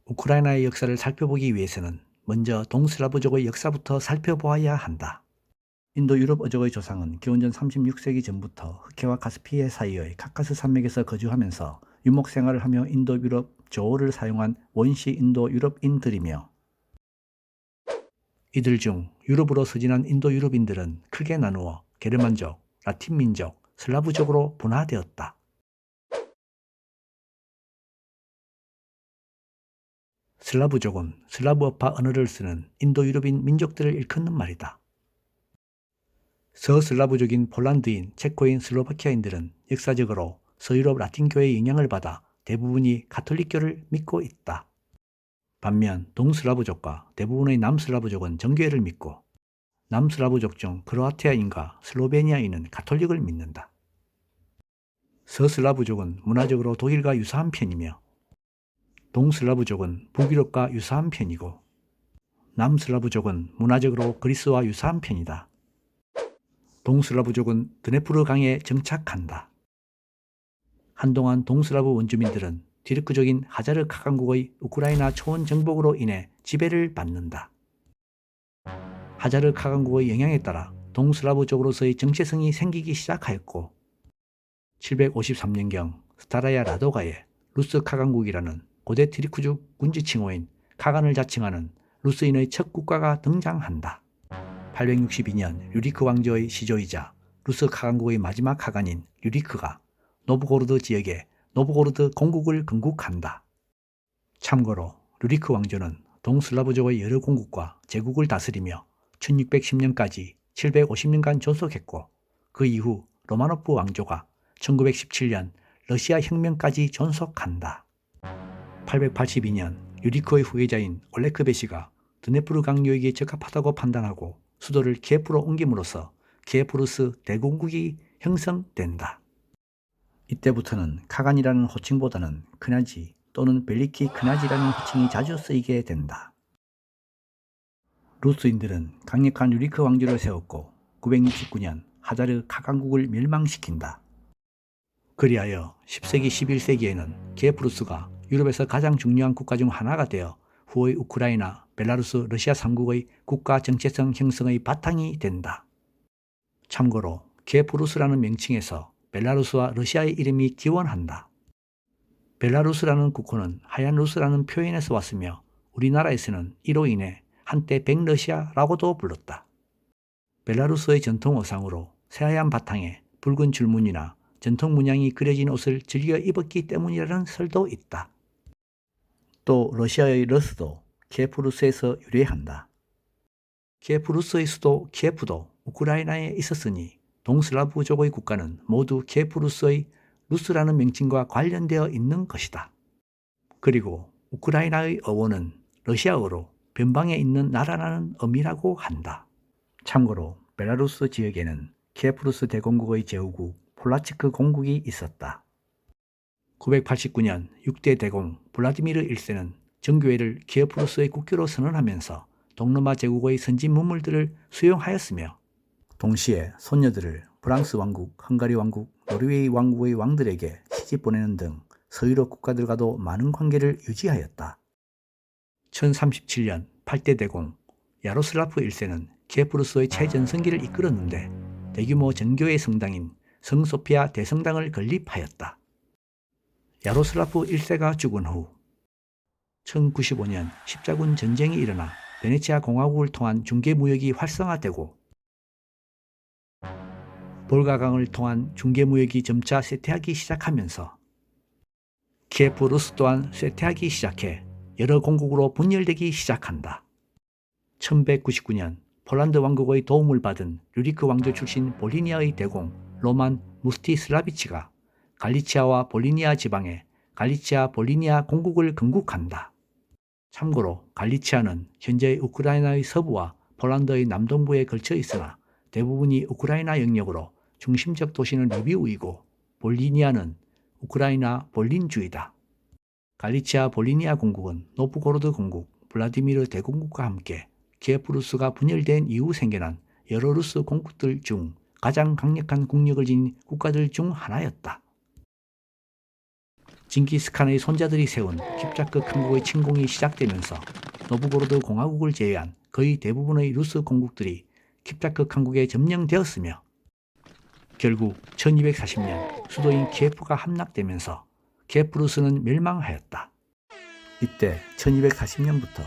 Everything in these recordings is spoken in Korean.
우크라이나의 역사를 살펴보기 위해서는 먼저 동슬라브족의 역사부터 살펴보아야 한다. 인도 유럽 어족의 조상은 기원전 36세기 전부터 흑해와 카스피해 사이의 카카스 산맥에서 거주하면서 유목 생활을 하며 인도 유럽 조어를 사용한 원시 인도 유럽인들이며, 이들 중 유럽으로 서진한 인도 유럽인들은 크게 나누어 게르만족, 라틴 민족, 슬라브족으로 분화되었다. 슬라브족은 슬라브어파 언어를 쓰는 인도 유럽인 민족들을 일컫는 말이다. 서슬라브족인 폴란드인, 체코인, 슬로바키아인들은 역사적으로 서유럽 라틴교의 영향을 받아 대부분이 가톨릭교를 믿고 있다. 반면 동슬라브족과 대부분의 남슬라브족은 정교회를 믿고, 남슬라브족 중 크로아티아인과 슬로베니아인은 가톨릭을 믿는다. 서슬라브족은 문화적으로 독일과 유사한 편이며, 동슬라브족은 북유럽과 유사한 편이고, 남슬라브족은 문화적으로 그리스와 유사한 편이다. 동슬라브족은 드네프르 강에 정착한다. 한동안 동슬라브 원주민들은 디르크족인 하자르 카강국의 우크라이나 초원 정복으로 인해 지배를 받는다. 하자르 카강국의 영향에 따라 동슬라브족으로서의 정체성이 생기기 시작하였고, 753년경 스타라야 라도가에 루스 카강국이라는 고대 티르크족 군지 칭호인 카간을 자칭하는 루스인의 첫 국가가 등장한다. 862년 류리크 왕조의 시조이자 루스 카강국의 마지막 카간인 류리크가 노브고로드 지역에 노브고로드 공국을 건국한다. 참고로 류리크 왕조는 동슬라브족의 여러 공국과 제국을 다스리며 1610년까지 750년간 존속했고, 그 이후 로마노프 왕조가 1917년 러시아 혁명까지 존속한다. 882년 류리크의 후계자인 올레크 베시가 드네프르 강요역에 적합하다고 판단하고 수도를 키예프로 옮김으로써 키예프루스 대공국이 형성된다. 이때부터는 카간이라는 호칭보다는 크나지 또는 벨리키 크나지라는 호칭이 자주 쓰이게 된다. 루스인들은 강력한 류리크 왕조를 세웠고 969년 하자르 카강국을 멸망시킨다. 그리하여 10세기 11세기에는 키예프루스가 유럽에서 가장 중요한 국가 중 하나가 되어 후의 우크라이나, 벨라루스, 러시아 3국의 국가 정체성 형성의 바탕이 된다. 참고로 키예프루스라는 명칭에서 벨라루스와 러시아의 이름이 기원한다. 벨라루스라는 국호는 하얀 루스라는 표현에서 왔으며 우리나라에서는 이로 인해 한때 백러시아라고도 불렀다. 벨라루스의 전통 의상으로 새하얀 바탕에 붉은 줄무늬나 전통 문양이 그려진 옷을 즐겨 입었기 때문이라는 설도 있다. 또 러시아의 러스도 키예프루스에서 유래한다. 키예프루스의 수도 키예프도 우크라이나에 있었으니 동슬라브족의 국가는 모두 키예프루스의 루스라는 명칭과 관련되어 있는 것이다. 그리고 우크라이나의 어원은 러시아어로 변방에 있는 나라라는 의미라고 한다. 참고로 벨라루스 지역에는 키예프루스 대공국의 제후국 폴라츠크 공국이 있었다. 989년 6대 대공 블라디미르 1세는 정교회를 키예프루스의 국교로 선언하면서 동로마 제국의 선진 문물들을 수용하였으며, 동시에 손녀들을 프랑스 왕국, 헝가리 왕국, 노르웨이 왕국의 왕들에게 시집 보내는 등 서유럽 국가들과도 많은 관계를 유지하였다. 1037년 8대 대공 야로슬라프 1세는 키예프루스의 최전성기를 이끌었는데 대규모 정교회 성당인 성소피아 대성당을 건립하였다. 야로슬라프 1세가 죽은 후 1095년 십자군 전쟁이 일어나 베네치아 공화국을 통한 중개무역이 활성화되고 볼가강을 통한 중개무역이 점차 쇠퇴하기 시작하면서 키예프루스 또한 쇠퇴하기 시작해 여러 공국으로 분열되기 시작한다. 1199년 폴란드 왕국의 도움을 받은 류리크 왕조 출신 볼리니아의 대공 로만 무스티슬라비치가 갈리치아와 볼리니아 지방에 갈리치아 볼리니아 공국을 건국한다. 참고로 갈리치아는 현재 우크라이나의 서부와 폴란드의 남동부에 걸쳐 있으나 대부분이 우크라이나 영역으로 중심적 도시는 리비우이고, 볼리니아는 우크라이나 볼린주이다. 갈리치아 볼리니아 공국은 노브고로드 공국, 블라디미르 대공국과 함께 키예프루스가 분열된 이후 생겨난 여러 루스 공국들 중 가장 강력한 국력을 지닌 국가들 중 하나였다. 징기스칸의 손자들이 세운 킵자크汗국의 침공이 시작되면서 노브고로드 공화국을 제외한 거의 대부분의 루스 공국들이 킵자크汗국에 점령되었으며 결국 1240년 수도인 키예프가 함락되면서 키예프-루스는 멸망하였다. 이때 1240년부터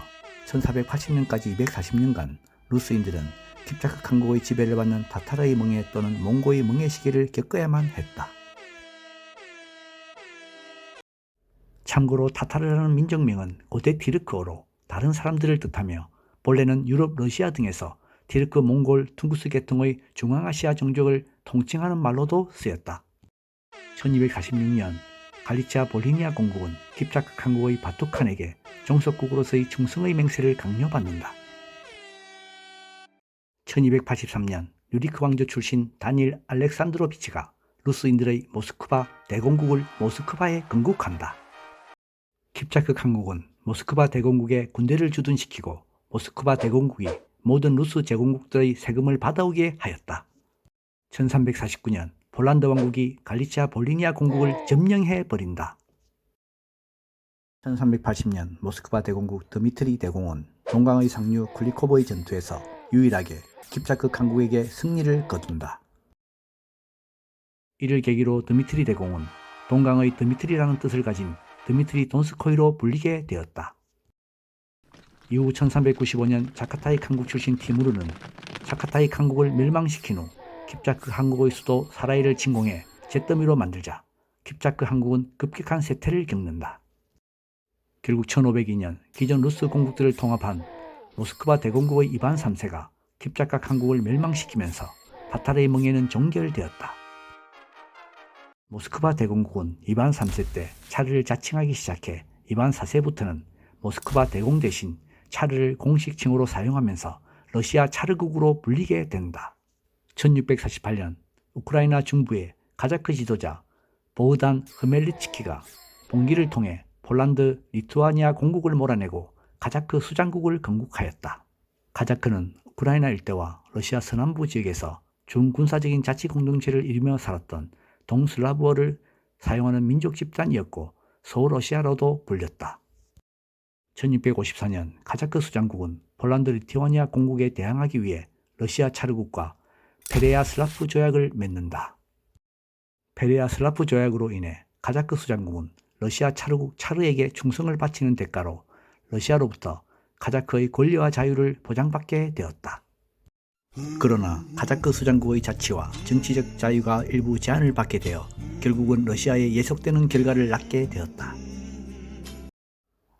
1480년까지 240년간 루스인들은 킵자크汗국의 지배를 받는 타타르의 멍해 또는 몽고의 멍해 시기를 겪어야만 했다. 참고로 타타르라는 민족명은 고대 티르크어로 다른 사람들을 뜻하며 본래는 유럽, 러시아 등에서 티르크, 몽골, 퉁구스 계통의 중앙아시아 종족을 통칭하는 말로도 쓰였다. 1246년 갈리치아 볼히니아 공국은 킵자크汗국의 바투칸에게 종속국으로서의 충성의 맹세를 강요받는다. 1283년 유리크 왕조 출신 다니엘 알렉산드로비치가 루스인들의 모스크바 대공국을 모스크바에 건국한다. 킵자크汗국은 모스크바 대공국에 군대를 주둔시키고 모스크바 대공국이 모든 루스 제공국들의 세금을 받아오게 하였다. 1349년 폴란드 왕국이 갈리치아 볼히니아 공국을 점령해버린다. 1380년 모스크바 대공국 드미트리 대공은 동강의 상류 쿨리코브의 전투에서 유일하게 킵자크汗국에게 승리를 거둔다. 이를 계기로 드미트리 대공은 동강의 드미트리라는 뜻을 가진 드미트리 돈스코이로 불리게 되었다. 이후 1395년 차카타이汗국 출신 티무르는 차카타이汗국을 멸망시킨 후 킵자크汗국의 수도 사라이를 침공해 잿더미로 만들자 킵자크汗국은 급격한 쇠퇴를 겪는다. 결국 1502년 기존 루스 공국들을 통합한 모스크바 대공국의 이반 3세가 킵자크汗국을 멸망시키면서 타타르의 멍에는 종결되었다. 모스크바 대공국은 이반 3세 때 차르를 자칭하기 시작해 이반 4세부터는 모스크바 대공 대신 차르를 공식 칭호로 사용하면서 러시아 차르국으로 불리게 된다. 1648년 우크라이나 중부의 가자크 지도자 보흐단 흐멜리츠키가 봉기를 통해 폴란드, 리투아니아 공국을 몰아내고 가자크 수장국을 건국하였다. 가자크는 우크라이나 일대와 러시아 서남부 지역에서 준군사적인 자치 공동체를 이루며 살았던 동슬라브어를 사용하는 민족 집단이었고 소러시아로도 불렸다. 1654년 가자크 수장국은 폴란드 리투아니아 공국에 대항하기 위해 러시아 차르국과 페레야슬라프 조약을 맺는다. 페레야슬라프 조약으로 인해 가자크 수장국은 러시아 차르국 차르에게 충성을 바치는 대가로 러시아로부터 가자크의 권리와 자유를 보장받게 되었다. 그러나 가자크 수장국의 자치와 정치적 자유가 일부 제한을 받게 되어 결국은 러시아에 예속되는 결과를 낳게 되었다.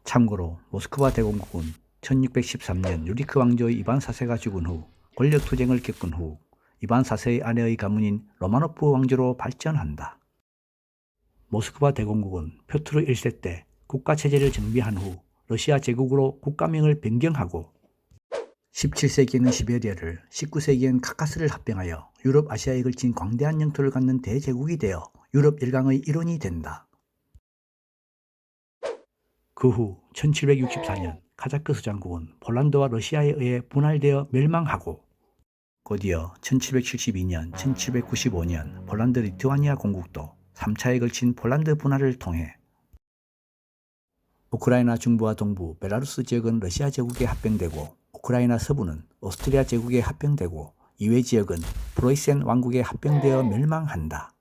참고로 모스크바 대공국은 1613년 유리크 왕조의 이반 4세가 죽은 후 권력 투쟁을 겪은 후 이반 4세의 아내의 가문인 로마노프 왕조로 발전한다. 모스크바 대공국은 표트르 1세 때 국가체제를 정비한 후 러시아 제국으로 국가명을 변경하고 17세기에는 시베리아를, 19세기엔 카카스를 합병하여 유럽 아시아에 걸친 광대한 영토를 갖는 대제국이 되어 유럽 열강의 일원이 된다. 그 후 1764년 카자크 수장국은 폴란드와 러시아에 의해 분할되어 멸망하고 곧이어 1772년, 1795년 폴란드 리투아니아 공국도 3차에 걸친 폴란드 분할을 통해 우크라이나 중부와 동부, 벨라루스 지역은 러시아 제국에 합병되고 우크라이나 서부는 오스트리아 제국에 합병되고 이외 지역은 프로이센 왕국에 합병되어 멸망한다.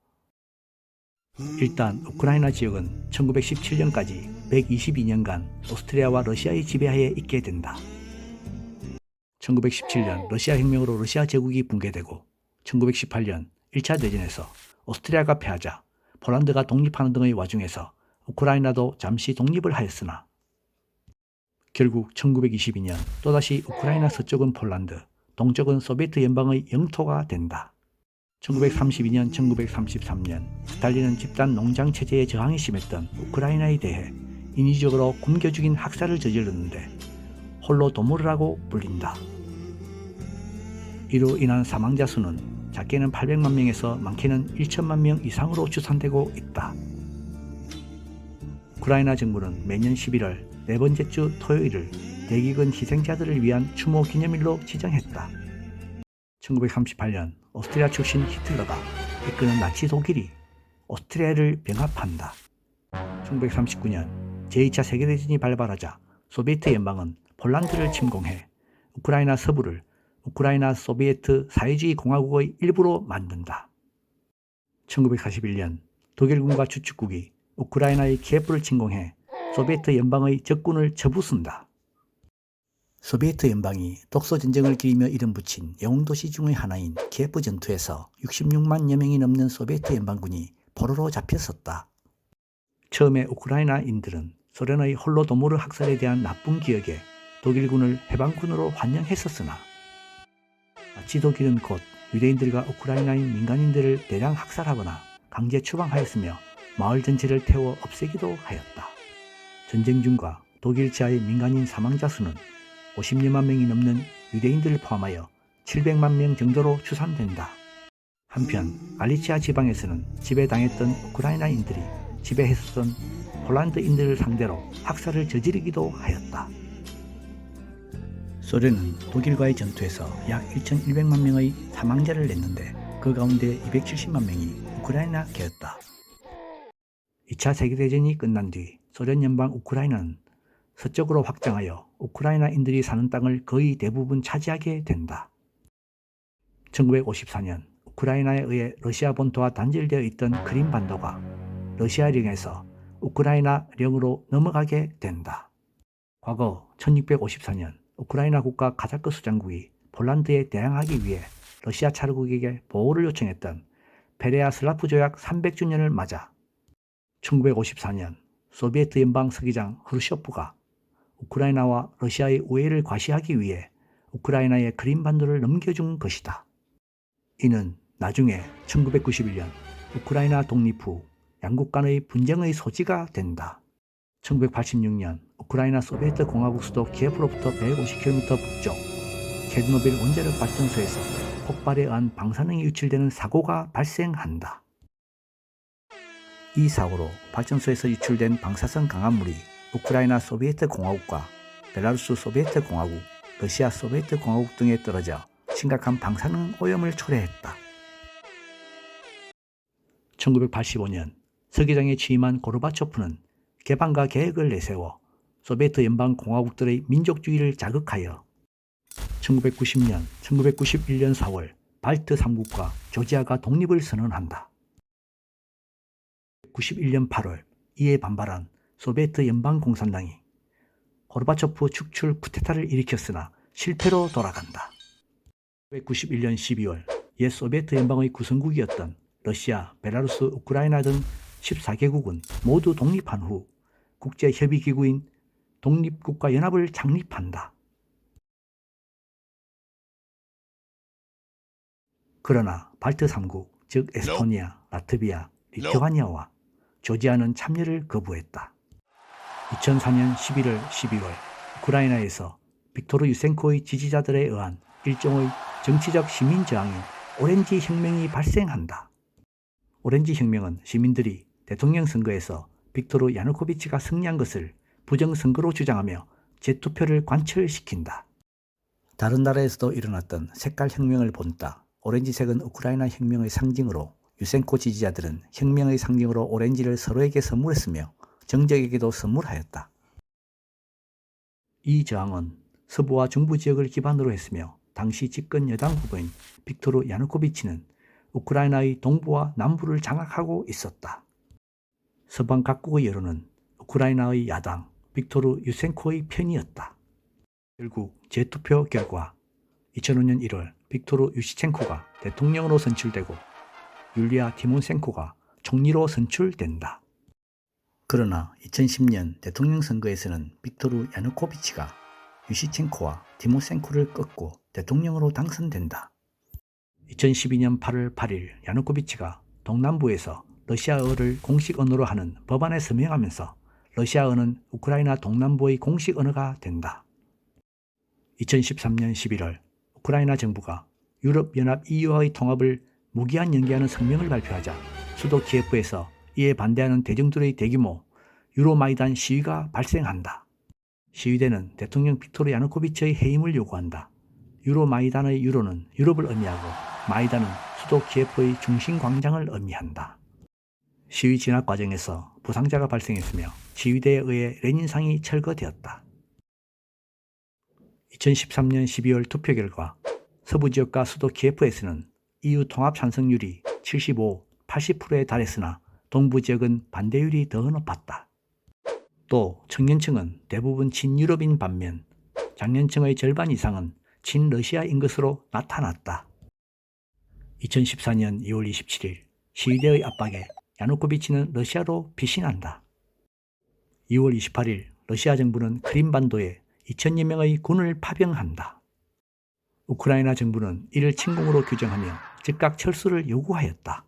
일단 우크라이나 지역은 1917년까지 122년간 오스트리아와 러시아의 지배하에 있게 된다. 1917년 러시아 혁명으로 러시아 제국이 붕괴되고 1918년 1차 대전에서 오스트리아가 패하자 폴란드가 독립하는 등의 와중에서 우크라이나도 잠시 독립을 하였으나 결국 1922년 또다시 우크라이나 서쪽은 폴란드, 동쪽은 소비에트 연방의 영토가 된다. 1932년, 1933년 스탈린은 집단 농장 체제에 저항이 심했던 우크라이나에 대해 인위적으로 굶겨 죽인 학살을 저질렀는데 홀로도모르라고 불린다. 이로 인한 사망자 수는 작게는 800만 명에서 많게는 1천만 명 이상으로 추산되고 있다. 우크라이나 정부는 매년 11월 네 번째 주 토요일을 대기근 희생자들을 위한 추모 기념일로 지정했다. 1938년 오스트리아 출신 히틀러가 이끄는 나치 독일이 오스트리아를 병합한다. 1939년 제2차 세계대전이 발발하자 소비에트 연방은 폴란드를 침공해 우크라이나 서부를 우크라이나 소비에트 사회주의 공화국의 일부로 만든다. 1941년 독일군과 주축국이 우크라이나의 키예프를 침공해 소비에트 연방의 적군을 접부순다. 소비에트 연방이 독소전쟁을 기리며 이름 붙인 영웅도시 중의 하나인 키예프 전투에서 66만여 명이 넘는 소비에트 연방군이 포로로 잡혔었다. 처음에 우크라이나인들은 소련의 홀로도모르 학살에 대한 나쁜 기억에 독일군을 해방군으로 환영했었으나 나치 독일은 곧 유대인들과 우크라이나인 민간인들을 대량 학살하거나 강제 추방하였으며 마을 전체를 태워 없애기도 하였다. 전쟁 중과 독일 지하의 민간인 사망자 수는 50여만 명이 넘는 유대인들을 포함하여 700만 명 정도로 추산된다. 한편 갈리치아 지방에서는 지배당했던 우크라이나인들이 지배했었던 폴란드인들을 상대로 학살을 저지르기도 하였다. 소련은 독일과의 전투에서 약 1,100만 명의 사망자를 냈는데 그 가운데 270만 명이 우크라이나계였다. 2차 세계대전이 끝난 뒤 소련 연방 우크라이나는 서쪽으로 확장하여 우크라이나인들이 사는 땅을 거의 대부분 차지하게 된다. 1954년 우크라이나에 의해 러시아 본토와 단절되어 있던 크림반도가 러시아령에서 우크라이나령으로 넘어가게 된다. 과거 1654년 우크라이나 국가 카자크 수장국이 폴란드에 대항하기 위해 러시아 차르국에게 보호를 요청했던 페레아슬라프 조약 300주년을 맞아 1954년 소비에트 연방 서기장 후르쇼프가 우크라이나와 러시아의 우애를 과시하기 위해 우크라이나의 크림반도를 넘겨준 것이다. 이는 나중에 1991년 우크라이나 독립 후 양국 간의 분쟁의 소지가 된다. 1986년 우크라이나 소비에트 공화국 수도 키예프로부터 150km 북쪽 체르노빌 원자력 발전소에서 폭발에 의한 방사능이 유출되는 사고가 발생한다. 이 사고로 발전소에서 유출된 방사성 강화물이 우크라이나 소비에트 공화국과 벨라루스 소비에트 공화국, 러시아 소비에트 공화국 등에 떨어져 심각한 방사능 오염을 초래했다. 1985년 서기장에 취임한 고르바초프는 개방과 계획을 내세워 소비에트 연방 공화국들의 민족주의를 자극하여 1990년, 1991년 4월 발트 3국과 조지아가 독립을 선언한다. 91년 8월 이에 반발한 소비에트 연방공산당이 고르바초프 축출 쿠데타를 일으켰으나 실패로 돌아간다. 1991년 12월 옛 소비에트 연방의 구성국이었던 러시아, 벨라루스, 우크라이나 등 14개국은 모두 독립한 후 국제협의기구인 독립국가연합을 창립한다. 그러나 발트 3국, 즉 에스토니아, 라트비아, 리투아니아와 조지아는 참여를 거부했다. 2004년 11월, 12월 우크라이나에서 빅토르 유센코의 지지자들에 의한 일종의 정치적 시민 저항인 오렌지 혁명이 발생한다. 오렌지 혁명은 시민들이 대통령 선거에서 빅토르 야누코비치가 승리한 것을 부정선거로 주장하며 재투표를 관철시킨다. 다른 나라에서도 일어났던 색깔 혁명을 본따 오렌지색은 우크라이나 혁명의 상징으로 유센코 지지자들은 혁명의 상징으로 오렌지를 서로에게 선물했으며 정적에게도 선물하였다. 이 저항은 서부와 중부 지역을 기반으로 했으며 당시 집권 여당 후보인 빅토르 야누코비치는 우크라이나의 동부와 남부를 장악하고 있었다. 서방 각국의 여론은 우크라이나의 야당 빅토르 유센코의 편이었다. 결국 재투표 결과 2005년 1월 빅토르 유시첸코가 대통령으로 선출되고 율리아 티몬센코가 총리로 선출된다. 그러나 2010년 대통령 선거에서는 빅토르 야누코비치가 유시첸코와 티모센코를 꺾고 대통령으로 당선된다. 2012년 8월 8일 야누코비치가 동남부에서 러시아어를 공식 언어로 하는 법안에 서명하면서 러시아어는 우크라이나 동남부의 공식 언어가 된다. 2013년 11월 우크라이나 정부가 유럽연합 EU와의 통합을 무기한 연기하는 성명을 발표하자 수도 키예프에서 이에 반대하는 대중들의 대규모 유로마이단 시위가 발생한다. 시위대는 대통령 빅토르 야누코비치의 해임을 요구한다. 유로마이단의 유로는 유럽을 의미하고 마이단은 수도 키예프의 중심 광장을 의미한다. 시위 진압 과정에서 부상자가 발생했으며 시위대에 의해 레닌상이 철거되었다. 2013년 12월 투표 결과 서부 지역과 수도 키예프에서는 EU 통합 찬성률이 75, 80%에 달했으나 동부 지역은 반대율이 더 높았다. 또 청년층은 대부분 친유럽인 반면 장년층의 절반 이상은 친러시아인 것으로 나타났다. 2014년 2월 27일 시위대의 압박에 야누코비치는 러시아로 피신한다. 2월 28일 러시아 정부는 크림반도에 2,000여 명의 군을 파병한다. 우크라이나 정부는 이를 침공으로 규정하며 즉각 철수를 요구하였다.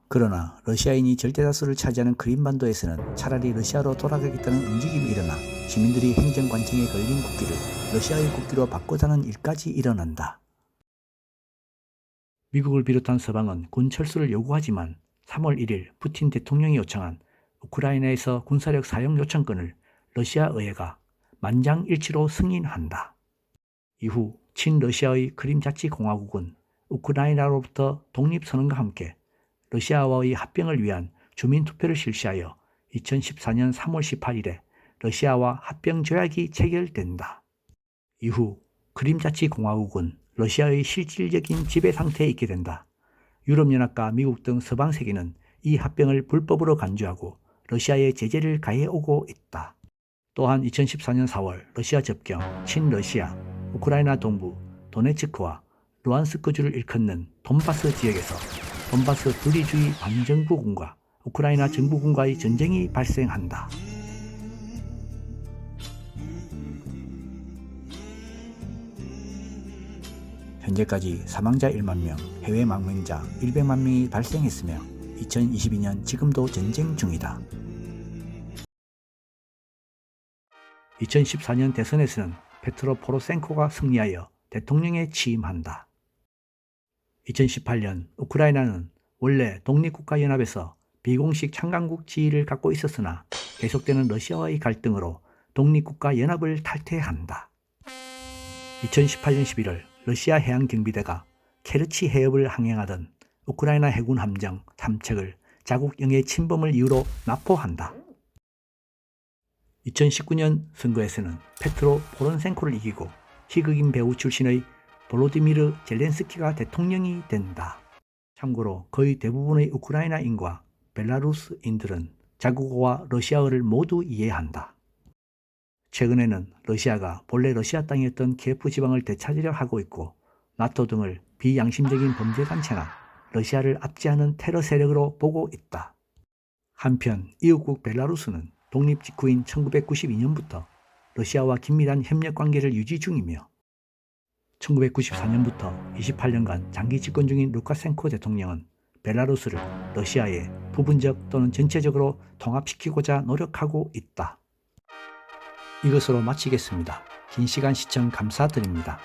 그러나 러시아인이 절대다수를 차지하는 크림반도에서는 차라리 러시아로 돌아가겠다는 움직임이 일어나 시민들이 행정관청에 걸린 국기를 러시아의 국기로 바꾸자는 일까지 일어난다. 미국을 비롯한 서방은 군 철수를 요구하지만 3월 1일 푸틴 대통령이 요청한 우크라이나에서 군사력 사용 요청권을 러시아 의회가 만장일치로 승인한다. 이후 친러시아의 크림자치공화국은 우크라이나로부터 독립선언과 함께 러시아와의 합병을 위한 주민투표를 실시하여 2014년 3월 18일에 러시아와 합병조약이 체결된다. 이후 크림자치공화국은 러시아의 실질적인 지배 상태에 있게 된다. 유럽연합과 미국 등 서방 세계는 이 합병을 불법으로 간주하고 러시아에 제재를 가해오고 있다. 또한 2014년 4월 러시아 접경 친러시아 우크라이나 동부 도네츠크와 루안스크주를 일컫는 돈바스 지역에서 돈바스 분리주의 반정부군과 우크라이나 정부군과의 전쟁이 발생한다. 현재까지 사망자 1만 명, 해외 망명자 100만 명이 발생했으며 2022년 지금도 전쟁 중이다. 2014년 대선에서는 페트로 포로셴코가 승리하여 대통령에 취임한다. 2018년 우크라이나는 원래 독립국가연합에서 비공식 참가국 지위를 갖고 있었으나 계속되는 러시아와의 갈등으로 독립국가연합을 탈퇴한다. 2018년 11월 러시아 해양경비대가 케르치 해협을 항행하던 우크라이나 해군 함정 3척을 자국 영해 침범을 이유로 납포한다. 2019년 선거에서는 페트로 포론센코를 이기고 희극인 배우 출신의 볼로디미르 젤렌스키가 대통령이 된다. 참고로 거의 대부분의 우크라이나인과 벨라루스인들은 자국어와 러시아어를 모두 이해한다. 최근에는 러시아가 본래 러시아 땅이었던 키예프 지방을 되찾으려 하고 있고 나토 등을 비양심적인 범죄단체나 러시아를 압제하는 테러 세력으로 보고 있다. 한편 이웃국 벨라루스는 독립 직후인 1992년부터 러시아와 긴밀한 협력 관계를 유지 중이며 1994년부터 28년간 장기 집권 중인 루카셴코 대통령은 벨라루스를 러시아에 부분적 또는 전체적으로 통합시키고자 노력하고 있다. 이것으로 마치겠습니다. 긴 시간 시청 감사드립니다.